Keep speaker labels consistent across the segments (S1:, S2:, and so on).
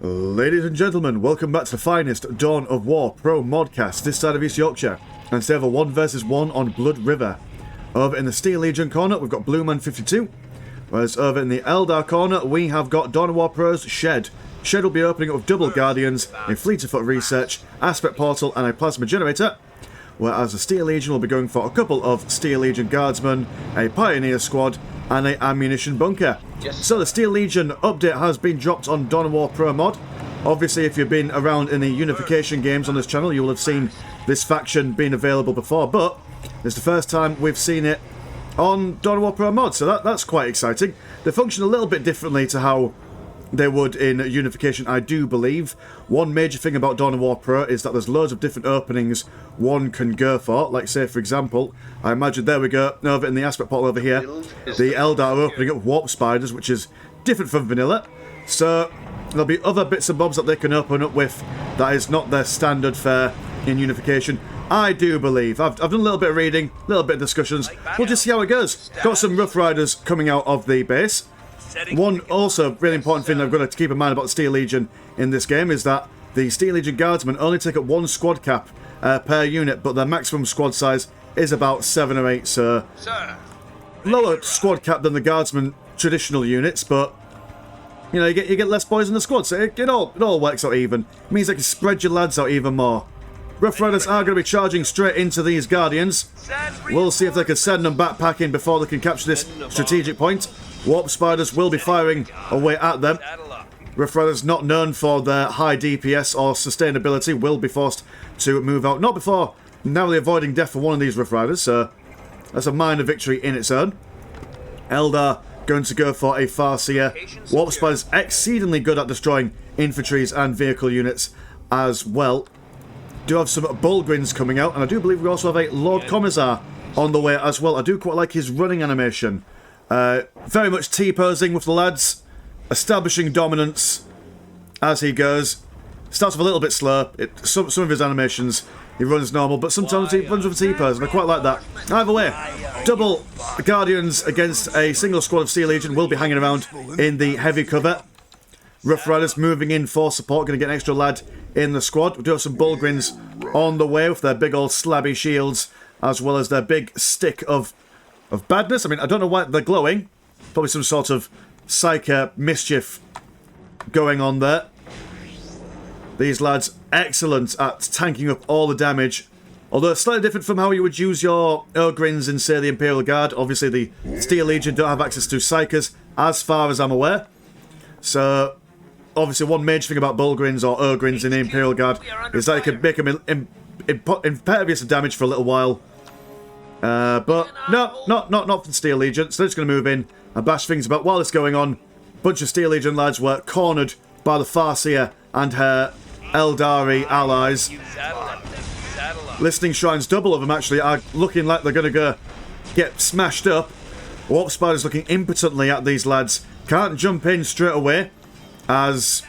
S1: Ladies and gentlemen, welcome back to the finest Dawn of War Pro Modcast this side of East Yorkshire. And today we have a 1 versus 1 on Blood River. Over in the Steel Legion corner, we've got Blueman52. Whereas over in the Eldar corner, we have got Dawn of War Pro's Shed. Shed will be opening up with double Guardians, a Fleet of Foot Research, Aspect Portal, and a Plasma Generator. Whereas the Steel Legion will be going for a couple of Steel Legion Guardsmen, a Pioneer Squad, and an Ammunition Bunker. So the Steel Legion update has been dropped on Dawn of War Pro Mod. Obviously, if you've been around in the Unification games on this channel, you will have seen this faction being available before, but it's the first time we've seen it on Dawn of War Pro Mod, so that's quite exciting. They function a little bit differently to how they would in Unification, I do believe. One major thing about Dawn of War Pro is that there's loads of different openings one can go for. Like, say, for example, I imagine, there we go, over in the Aspect Portal over here, the Eldar are opening up Warp Spiders, which is different from Vanilla. So there'll be other bits and bobs that they can open up with that is not their standard fare in Unification. I do believe. I've done a little bit of reading, a little bit of discussions. We'll just see how it goes. Got some Rough Riders coming out of the base. One also really important thing I've got to keep in mind about the Steel Legion in this game is that the Steel Legion Guardsmen only take up 1 squad cap per unit, but their maximum squad size is about 7 or 8, so lower squad cap than the Guardsmen traditional units, but you know, you get less boys in the squad, so it all works out even. It means they can spread your lads out even more. Rough Riders are going to be charging straight into these Guardians. We'll see if they can send them backpacking before they can capture this strategic point. Warp Spiders will be firing away at them. Rough Riders, not known for their high DPS or sustainability, will be forced to move out. Not before narrowly avoiding death for one of these Rough Riders, so that's a minor victory in its own. Eldar going to go for a Farseer. Warp Spiders exceedingly good at destroying infantries and vehicle units as well. Do have some Bulgrins coming out, and I do believe we also have a Lord Commissar on the way as well. I do quite like his running animation. Very much T-posing with the lads, establishing dominance as he goes. Starts off a little bit slow. Some of his animations, he runs normal, but sometimes he runs with a T-pose, and I quite like that. Either way, double Guardians against a single squad of Steel Legion will be hanging around in the heavy cover. Rough Riders moving in for support, going to get an extra lad in the squad. We do have some Bulgrins on the way with their big old slabby shields, as well as their big stick of badness. I mean, I don't know why they're glowing. Probably some sort of psycho mischief going on there. These lads, excellent at tanking up all the damage. Although slightly different from how you would use your Ogrins in, say, the Imperial Guard. Obviously, the Steel Legion don't have access to Psychers, as far as I'm aware. So obviously, one major thing about Bulgrins or Ogrins in the Imperial Guard is that you can make them impervious to damage for a little while. But no, not for the Steel Legion. So they're just going to move in and bash things about. While this is going on, a bunch of Steel Legion lads were cornered by the Farseer and her Eldari allies. Listening Shrines, double of them actually, are looking like they're going to go get smashed up. Warp Spider's looking impotently at these lads. Can't jump in straight away, as,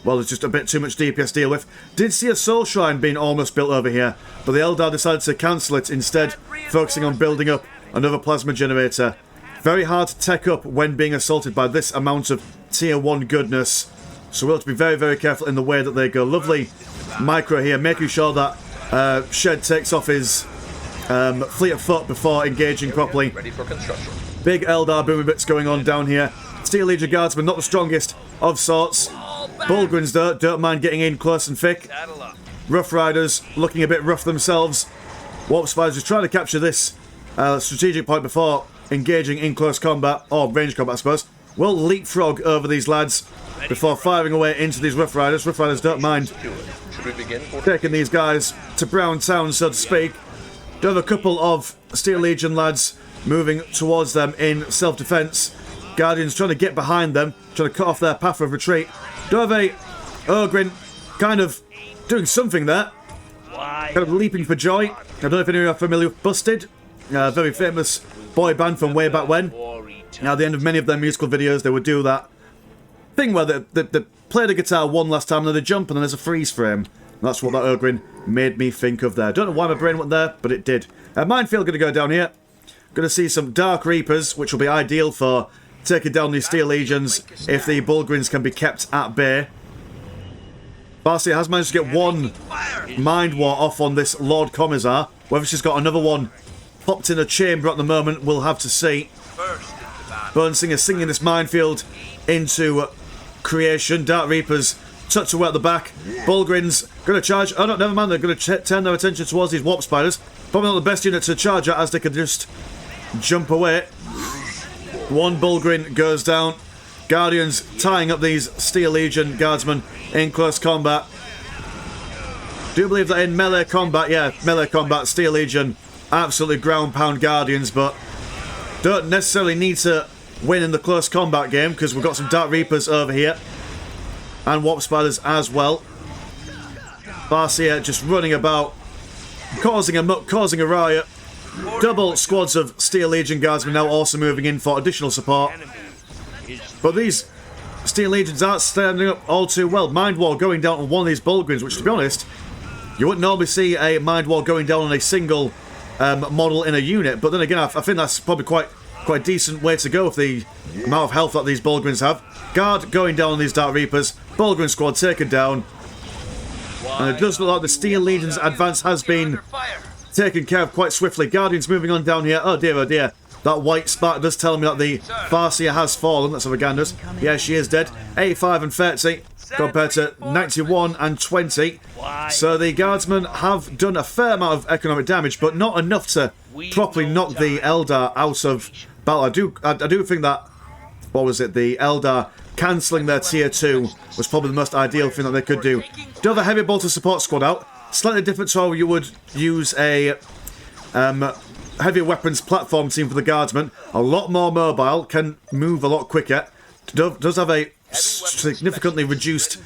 S1: well, there's just a bit too much DPS to deal with. Did see a Soul Shrine being almost built over here, but the Eldar decided to cancel it instead, focusing on building up another Plasma Generator. Very hard to tech up when being assaulted by this amount of Tier 1 goodness, so we'll have to be very, very careful in the way that they go. Lovely micro here, making sure that Shed takes off his Fleet of Foot before engaging properly. Big Eldar booming bits going on down here. Steel Legion Guardsmen, not the strongest of sorts. Bulgrins, though, don't mind getting in close and thick. Rough Riders looking a bit rough themselves. Warp Spiders just trying to capture this strategic point before engaging in close combat, or range combat, I suppose. Will leapfrog over these lads before firing away into these Rough Riders. Rough Riders don't mind taking these guys to Brown Town, so to speak. Do have a couple of Steel Legion lads moving towards them in self-defense. Guardians trying to get behind them, trying to cut off their path of retreat. Do have a Ogrin kind of doing something there. Kind of leaping for joy. I don't know if any of you are familiar with Busted. Very famous boy band from way back when. Now, at the end of many of their musical videos, they would do that thing where they play the guitar one last time, and then they jump, and then there's a freeze frame. And that's what that Ogrin made me think of there. Don't know why my brain went there, but it did. Minefield going to go down here. Going to see some Dark Reapers, which will be ideal for taking down these Steel Legions if the Bulgrins can be kept at bay. Barcia has managed to get one Mind War off on this Lord Commissar. Whether she's got another one popped in a chamber at the moment, we'll have to see. Burnsinger singing this minefield into creation. Dark Reapers touch away at the back. Bulgrin's going to charge. Oh no, never mind. They're going to turn their attention towards these Warp Spiders. Probably not the best unit to charge at, as they can just jump away. One Bulgrin goes down. Guardians tying up these Steel Legion guardsmen in close combat. Do believe that in melee combat, yeah, melee combat, Steel Legion absolutely ground pound Guardians, but don't necessarily need to win in the close combat game because we've got some Dark Reapers over here and Warp Spiders as well. Barcia just running about, causing a muck, causing a riot. Double squads of Steel Legion guardsmen now also moving in for additional support. But these Steel Legions aren't standing up all too well. Mind War going down on one of these Bulgrins, which, to be honest, you wouldn't normally see a Mind War going down on a single model in a unit. But then again, I think that's probably quite a decent way to go with the amount of health that these Bulgrins have. Guard going down on these Dark Reapers. Bulgrin squad taken down. And it does look like the Steel Legion's advance has been taken care of quite swiftly. Guardians moving on down here. Oh dear, oh dear. That white spark does tell me that the Barcia has fallen. Let's have a gander. Yeah, she is dead. 85 and 30 compared to 91 and 20. So the Guardsmen have done a fair amount of economic damage, but not enough to properly knock the Eldar out of battle. I do think that, what was it, the Eldar cancelling their tier 2 was probably the most ideal thing that they could do. Do have a heavy bolter support squad out. Slightly different to how you would use a heavy weapons platform team for the Guardsmen. A lot more mobile, can move a lot quicker. Does have a significantly reduced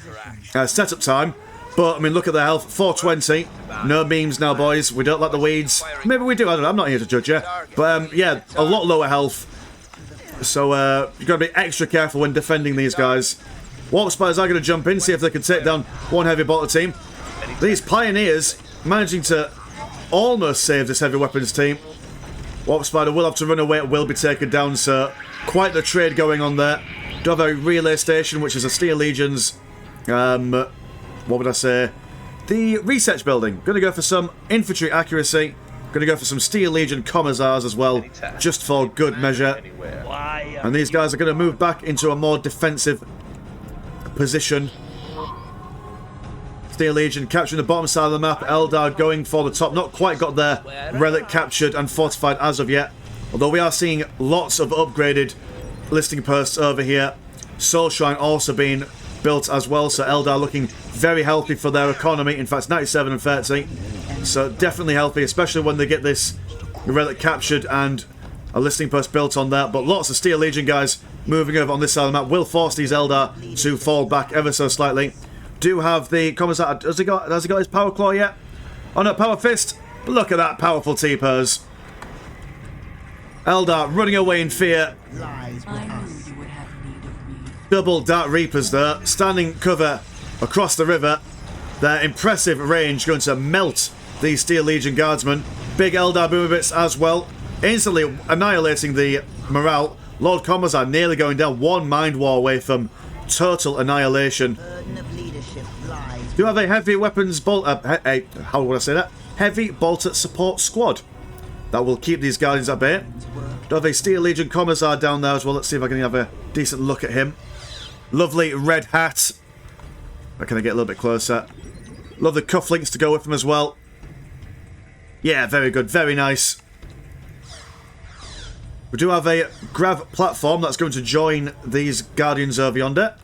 S1: setup time. But, I mean, look at their health. 420. No memes now, boys. We don't like the weeds. Maybe we do. I don't know. I'm not here to judge you. But, yeah, a lot lower health. So, you've got to be extra careful when defending these guys. Warp Spiders are going to jump in, see if they can take down one heavy bolter team. These Pioneers managing to almost save this heavy weapons team. Warp Spider will have to run away. It will be taken down, so quite the trade going on there. Do have a relay station, which is a Steel Legion's, what would I say? The research building. Going to go for some infantry accuracy. Going to go for some Steel Legion Commissars as well, just for good measure. And these guys are going to move back into a more defensive position. Steel Legion capturing the bottom side of the map. Eldar going for the top. Not quite got their relic captured and fortified as of yet. Although we are seeing lots of upgraded listing posts over here. Soul Shrine also being built as well. So Eldar looking very healthy for their economy. In fact, 97 and 30. So definitely healthy, especially when they get this relic captured and a listing post built on that. But lots of Steel Legion guys moving over on this side of the map will force these Eldar to fall back ever so slightly. Do have the Commissar. Has he got his Power Claw yet? Oh no, Power Fist. But look at that powerful T-pose. Eldar running away in fear. Double Dark Reapers there, standing cover across the river. Their impressive range going to melt these Steel Legion Guardsmen. Big Eldar Boomer Bits as well. Instantly annihilating the morale. Lord Commissar nearly going down. One Mind War away from total annihilation. Do have a heavy weapons bolt. How would I say that? Heavy bolter support squad that will keep these Guardians at bay. Do have a Steel Legion Commissar down there as well. Let's see if I can have a decent look at him. Lovely red hat. Can I get a little bit closer? Love the cufflinks to go with him as well. Yeah, very good, very nice. We do have a grav platform that's going to join these Guardians over yonder.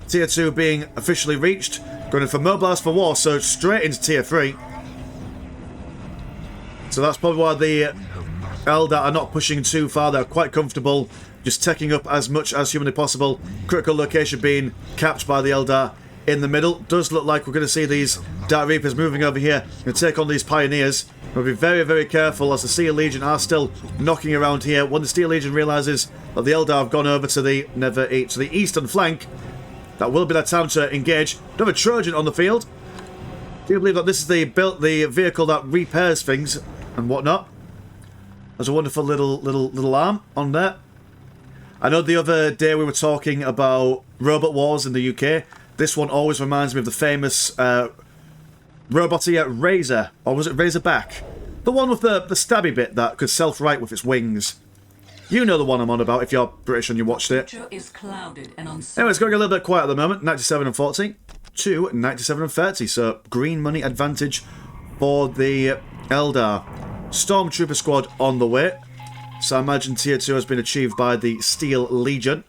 S1: Tier 2 being officially reached. Going in for Mobilize for War, so straight into Tier 3. So that's probably why the Eldar are not pushing too far. They're quite comfortable, just taking up as much as humanly possible. Critical location being capped by the Eldar in the middle. Does look like we're going to see these Dark Reapers moving over here and take on these Pioneers. We'll be very, very careful as the Steel Legion are still knocking around here. When the Steel Legion realises that the Eldar have gone over to the eastern flank, that will be their time to engage. Do have a Trojan on the field. Do you believe that this is the vehicle that repairs things and whatnot? There's a wonderful little arm on there. I know the other day we were talking about robot wars in the UK. This one always reminds me of the famous Robotia Razor, or was it Razorback? The one with the stabby bit that could self-right with its wings. You know the one I'm on about if you're British and you watched it.
S2: Is clouded and
S1: Anyway, it's going a little bit quiet at the moment. 97 and 40 to 97 and 30. So green money advantage for the Eldar. Stormtrooper squad on the way. So I imagine tier 2 has been achieved by the Steel Legion.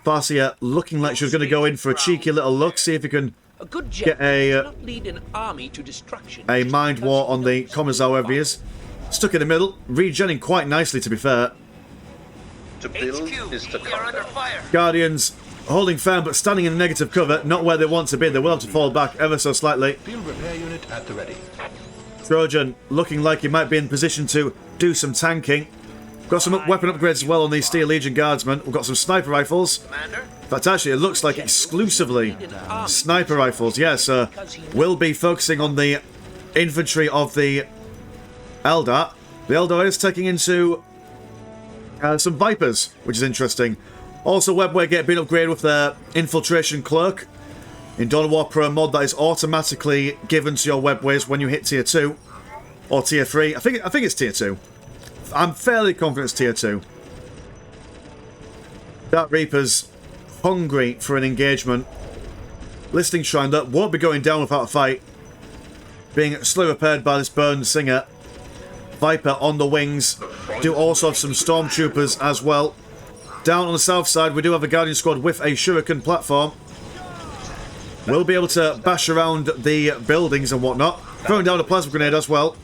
S1: Farsia looking like she was going to go in for a cheeky little look, see if he can get a mind war on the Commissar, wherever he is. Stuck in the middle, regenning quite nicely, to be fair.
S3: To build is to conquer.
S1: Guardians holding firm but standing in negative cover, not where they want to be. They will have to fall back ever so slightly.
S3: Field repair unit at the ready.
S1: Trojan looking like he might be in position to do some tanking. Got some weapon upgrades as well on these Steel Legion Guardsmen. We've got some sniper rifles. In fact, actually, it looks like exclusively sniper rifles. Yes, we'll be focusing on the infantry of the Eldar. The Eldar is taking into some Vipers, which is interesting. Also, Webway get being upgraded with their Infiltration Cloak. In Dawn of War Pro mod, that is automatically given to your Webways when you hit tier 2 or tier 3. I think it's tier 2. I'm fairly confident it's tier 2. Dark Reaper's hungry for an engagement. Listing Shrine that won't be going down without a fight. Being slowly repaired by this Burn Singer. Viper on the wings. Do also have some Stormtroopers as well. Down on the south side, we do have a Guardian squad with a Shuriken platform. We'll be able to bash around the buildings and whatnot. Throwing down a plasma grenade as well.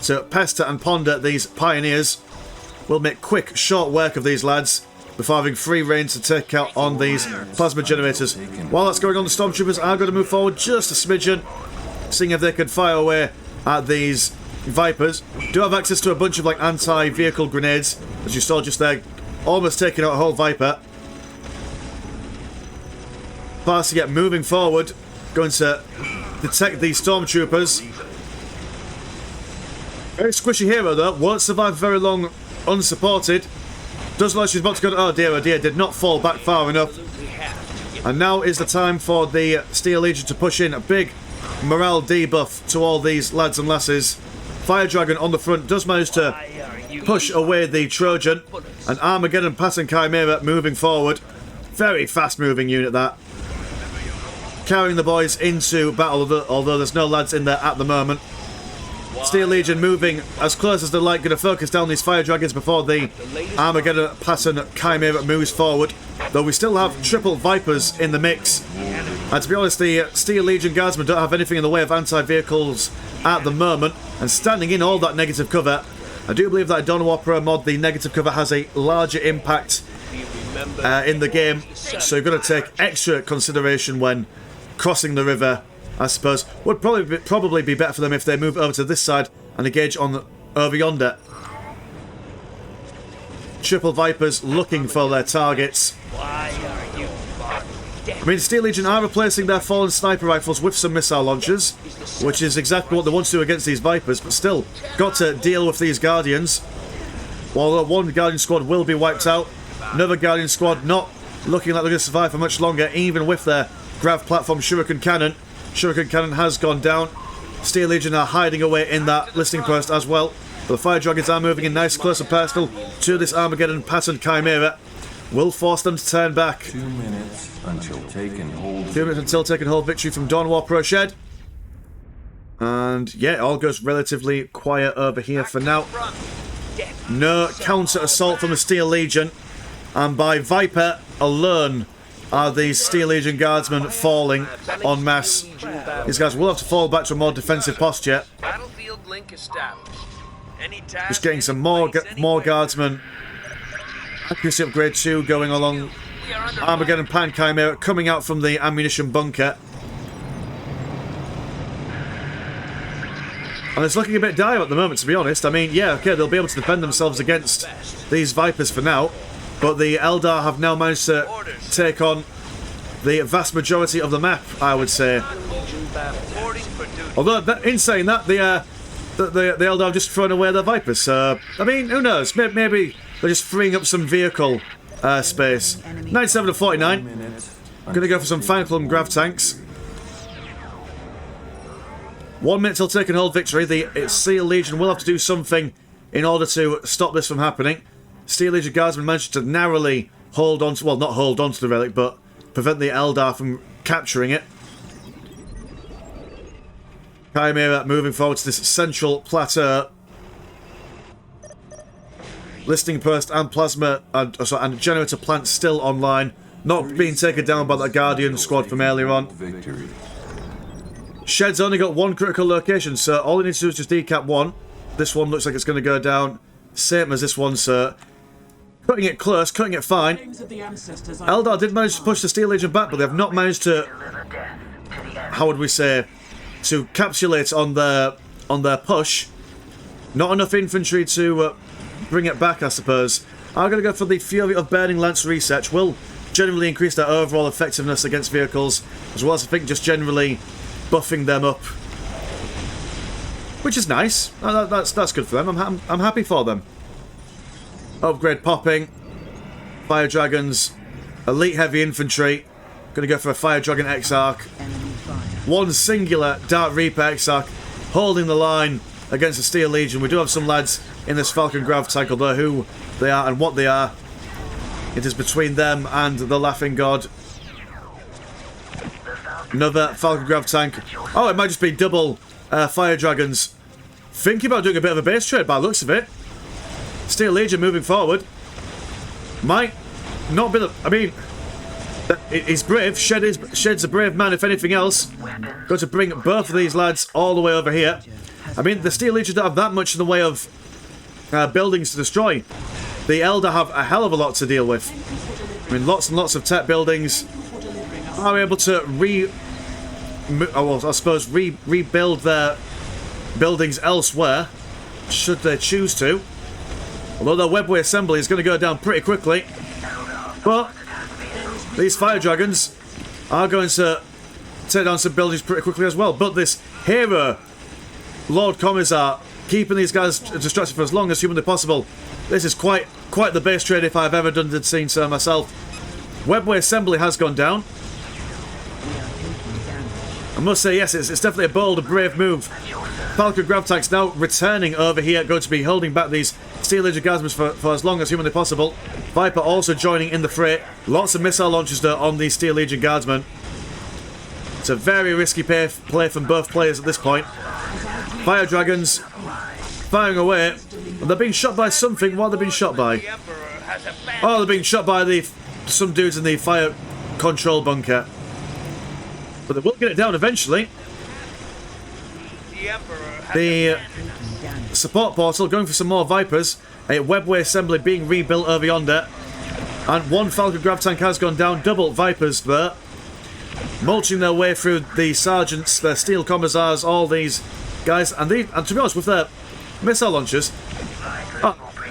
S1: To pester and ponder these pioneers. We'll make quick, short work of these lads before having free reign to take out on these plasma generators. While that's going on, the Stormtroopers are going to move forward just a smidgen, seeing if they can fire away at these Vipers. Do have access to a bunch of like anti-vehicle grenades, as you saw just there, almost taking out a whole Viper. Fast to get moving forward, going to detect these Stormtroopers. Very squishy hero though, won't survive very long unsupported. Does look like she's about to go, oh dear, did not fall back far enough. And now is the time for the Steel Legion to push in a big morale debuff to all these lads and lasses. Fire Dragon on the front does manage to push away the Trojan. And Armageddon passing Chimera moving forward. Very fast moving unit that. Carrying the boys into battle, although there's no lads in there at the moment. Steel Legion moving as close as they like, going to focus down these Fire Dragons before the Armageddon passing Chimera moves forward. Though we still have triple Vipers in the mix. And to be honest, the Steel Legion Guardsmen don't have anything in the way of anti-vehicles at the moment. And standing in all that negative cover, I do believe that in Dawn of War Pro mod, the negative cover has a larger impact in the game. So you've got to take extra consideration when crossing the river, I suppose. Would probably be better for them if they move over to this side and engage on over yonder. Triple Vipers looking for their targets. I mean, Steel Legion are replacing their fallen sniper rifles with some missile launchers, which is exactly what they want to do against these Vipers, but still got to deal with these Guardians. While one Guardian squad will be wiped out, another Guardian squad not looking like they're going to survive for much longer, even with their Grav platform Shuriken Cannon. Shuriken Cannon has gone down. Steel Legion are hiding away in that listing post as well. But the Fire Dragons are moving in nice, close and personal to this Armageddon patterned Chimera. Will force them to turn back.
S4: 2 minutes until taking hold.
S1: 2 minutes until taking hold. Victory from Dawn War Pro Shed. And yeah, it all goes relatively quiet over here for now. No counter assault from the Steel Legion. And by Viper alone are these Steel Legion Guardsmen falling en masse. These guys will have to fall back to a more defensive posture.
S5: Battlefield link established. Any
S1: Just getting some more Guardsmen. Accuracy upgrade 2 going along. Armageddon Pan Chimera coming out from the ammunition bunker. And it's looking a bit dire at the moment, to be honest. I mean, yeah, okay, they'll be able to defend themselves against these Vipers for now. But the Eldar have now managed to take on the vast majority of the map, I would say. Although, in saying that, the Eldar have just thrown away their Vipers. So, I mean, who knows? Maybe they're just freeing up some vehicle space. 97 to 49. I'm going to go for some Final Club grav tanks. 1 minute till take and hold victory. The Steel Legion will have to do something in order to stop this from happening. Steel Legion Guardsmen managed to narrowly hold on to, well, not hold on to the relic, but prevent the Eldar from capturing it. Chimera moving forward to this central plateau. Listing Post and Plasma and Generator Plant still online. Not being taken down by the Guardian squad from earlier on.
S4: Victory.
S1: Shed's only got 1 critical location, so all he needs to do is just decap 1. This one looks like it's going to go down. Same as this one, so cutting it close, cutting it fine. Eldar did manage to push the Steel Legion back, but they have not managed to, how would we say, to capitulate on their push. Not enough infantry to bring it back, I suppose. I'm going to go for the Fury of Burning Lance reset. Will generally increase their overall effectiveness against vehicles, as well as I think just generally buffing them up, which is nice. That's good for them. I'm happy for them. Upgrade popping. Fire Dragons. Elite Heavy Infantry. Going to go for a Fire Dragon Exarch. 1 singular Dark Reaper Exarch holding the line against the Steel Legion. We do have some lads in this Falcon Grav tank, although who they are and what they are, it is between them and the Laughing God. Another Falcon Grav tank. Oh, it might just be double Fire Dragons. Thinking about doing a bit of a base trade by the looks of it. Steel Legion moving forward. Might not be the... I mean, he's brave. Shed's a brave man, if anything else. Got to bring both of these lads all the way over here. I mean, the Steel Legion don't have that much in the way of buildings to destroy. The Eldar have a hell of a lot to deal with. I mean, lots and lots of tech buildings. Are able to rebuild their buildings elsewhere, should they choose to. Although their webway assembly is going to go down pretty quickly. But these Fire Dragons are going to take down some buildings pretty quickly as well. But this hero, Lord Commissar, keeping these guys distracted for as long as humanly possible. This is quite the base trade if I've ever done seen so myself. Webway assembly has gone down. I must say, yes, it's definitely a bold and brave move. Falcon Grav tanks now returning over here, going to be holding back these Steel Legion Guardsmen for as long as humanly possible. Viper also joining in the fray. Lots of missile launchers though on these Steel Legion Guardsmen. It's a very risky play from both players at this point. Fire Dragons firing away. And they're being shot by something. What are they being shot by? Oh, they're being shot by some dudes in the fire control bunker. But they will get it down eventually. The support portal going for some more Vipers. A webway assembly being rebuilt over yonder. And 1 Falcon Grav tank has gone down. Double Vipers there. Mulching their way through the sergeants, their steel commissars, all these guys. And to be honest, with their missile launchers,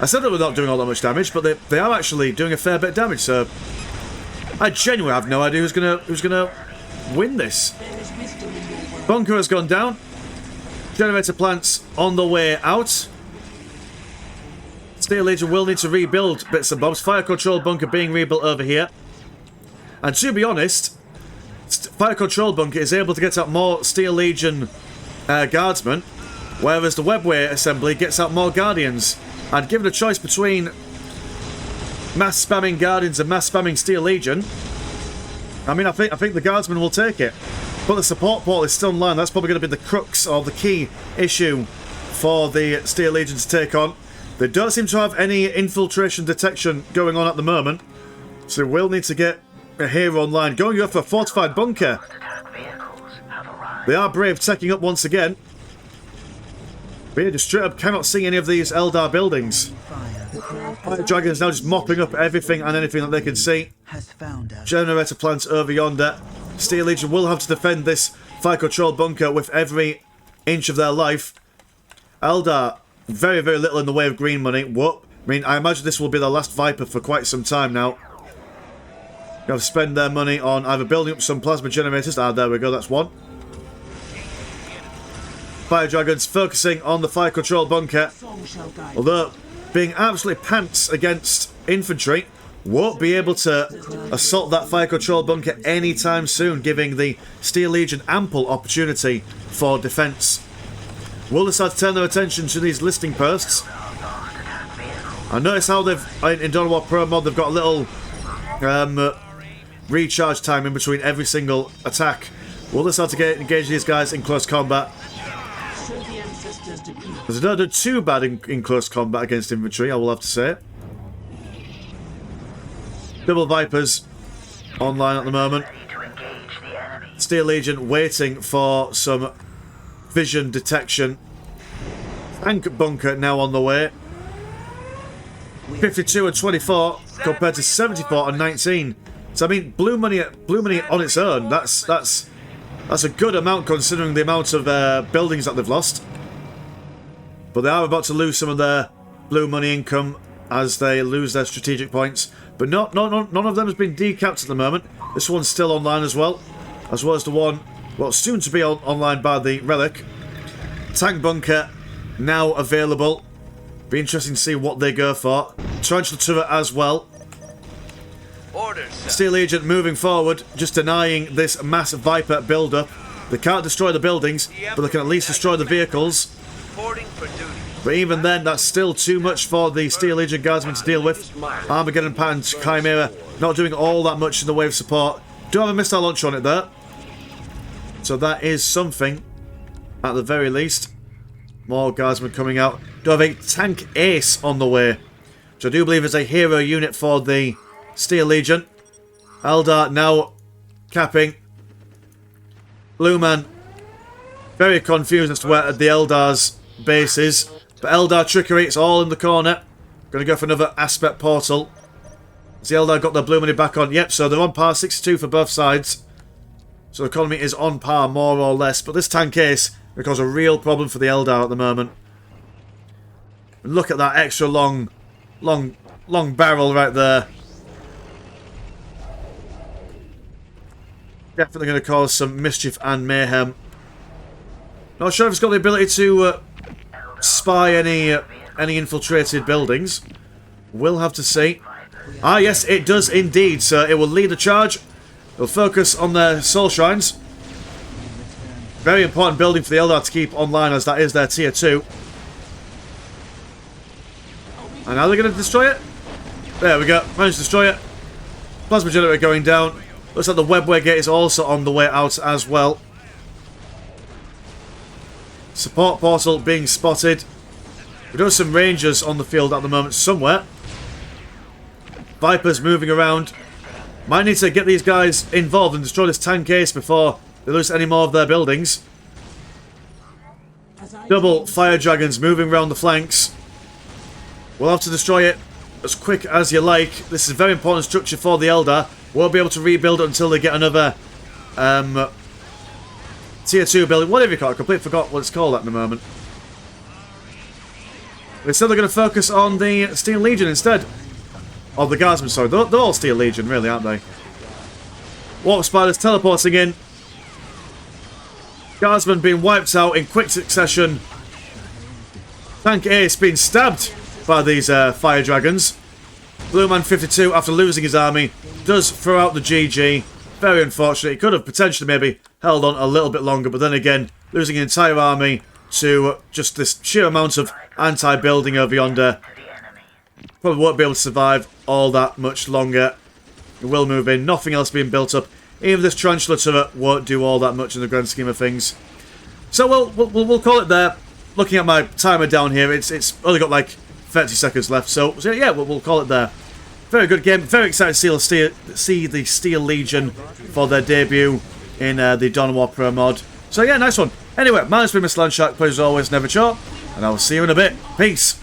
S1: I said they were not doing all that much damage, but they are actually doing a fair bit of damage. So I genuinely have no idea who's gonna win this. Bunker has gone down. Generator plants on the way out. Steel Legion will need to rebuild bits and bobs. Fire control bunker being rebuilt over here. And to be honest, Fire control bunker is able to get out more Steel Legion guardsmen, whereas the webway assembly gets out more guardians. And given a choice between mass spamming guardians and mass spamming Steel Legion, I mean, I think the guardsmen will take it. But the support portal is still online. That's probably going to be the crux or the key issue for the Steel Legion to take on. They don't seem to have any infiltration detection going on at the moment, so we will need to get a hero online. Going up for a fortified bunker. They are brave, taking up once again. But yeah, just straight up cannot see any of these Eldar buildings. Fire Dragon is now just mopping up everything and anything that they can see. Generator plants over yonder. Steel Legion will have to defend this fire control bunker with every inch of their life. Eldar, very, very little in the way of green money. Whoop. I mean, I imagine this will be the last Viper for quite some time now. They have to spend their money on either building up some plasma generators. Ah, there we go, that's one. Fire Dragons focusing on the fire control bunker. Although being absolutely pants against infantry. won't be able to assault that fire control bunker anytime soon, giving the Steel Legion ample opportunity for defence. Will decide to turn their attention to these listing posts. I notice how they've, in Dawn of War Pro mod, they've got a little recharge time in between every single attack. We'll decide to engage these guys in close combat. Because they don't do too bad in close combat against infantry, I will have to say. Double Vipers online at the moment. Steel Legion waiting for some vision detection. Tank bunker now on the way. 52 and 24 compared to 74 and 19. So I mean, blue money on its own. That's a good amount considering the amount of buildings that they've lost. But they are about to lose some of their blue money income as they lose their strategic points. But none of them has been decapped at the moment. This one's still online as well as the one, well, soon to be online by the Relic. Tank bunker now available. Be interesting to see what they go for. Tarantula turret as well.
S5: Orders, sir.
S1: Steel Legion moving forward, just denying this massive Viper build-up. They can't destroy the buildings, but they can at least destroy the vehicles.
S5: Reporting for duty.
S1: But even then, that's still too much for the Steel Legion Guardsmen to deal with. Armageddon and Chimera not doing all that much in the way of support. Do have a missile launcher on it there. So that is something, at the very least. More Guardsmen coming out. Do have a Tank Ace on the way, which I do believe is a hero unit for the Steel Legion. Eldar now capping. Blueman very confused as to where the Eldar's base is. But Eldar trickery, it's all in the corner. Going to go for another aspect portal. Has the Eldar got their blue money back on? Yep, so they're on par 62 for both sides. So the economy is on par more or less. But this tank case will cause a real problem for the Eldar at the moment. And look at that extra long barrel right there. Definitely going to cause some mischief and mayhem. Not sure if it's got the ability to spy any infiltrated buildings. We'll have to see. Ah, yes, it does indeed. So it will lead the charge. It'll focus on their soul shrines. Very important building for the Eldar to keep online, as that is their tier 2. And now they're going to destroy it. There we go. Managed to destroy it. Plasma generator going down. Looks like the webway gate is also on the way out as well. Support portal being spotted. We're doing some rangers on the field at the moment somewhere. Vipers moving around. Might need to get these guys involved and destroy this tank case before they lose any more of their buildings. Double fire dragons moving around the flanks. We'll have to destroy it as quick as you like. This is a very important structure for the Eldar. Won't be able to rebuild it until they get another tier 2 building. Whatever you call it. I completely forgot what it's called at the moment. Instead they're going to focus on the Steel Legion instead. Or the Guardsmen, sorry. They're all Steel Legion, really, aren't they? Warp Spiders teleporting in. Guardsmen being wiped out in quick succession. Tank Ace being stabbed by these fire dragons. Blueman52, after losing his army, does throw out the GG. Very unfortunate. He could have potentially maybe held on a little bit longer, but then again, losing an entire army to just this sheer amount of anti-building over yonder. Probably won't be able to survive all that much longer. It will move in. Nothing else being built up. Even this tarantula turret won't do all that much in the grand scheme of things. So we'll call it there. Looking at my timer down here, it's only got like 30 seconds left. So yeah, we'll call it there. Very good game. Very excited to see the Steel Legion for their debut in the Dawn of War Pro mod. So yeah, nice one. Anyway, my name's been Mr. Landshark. Pleasure as always, never short. And I will see you in a bit. Peace.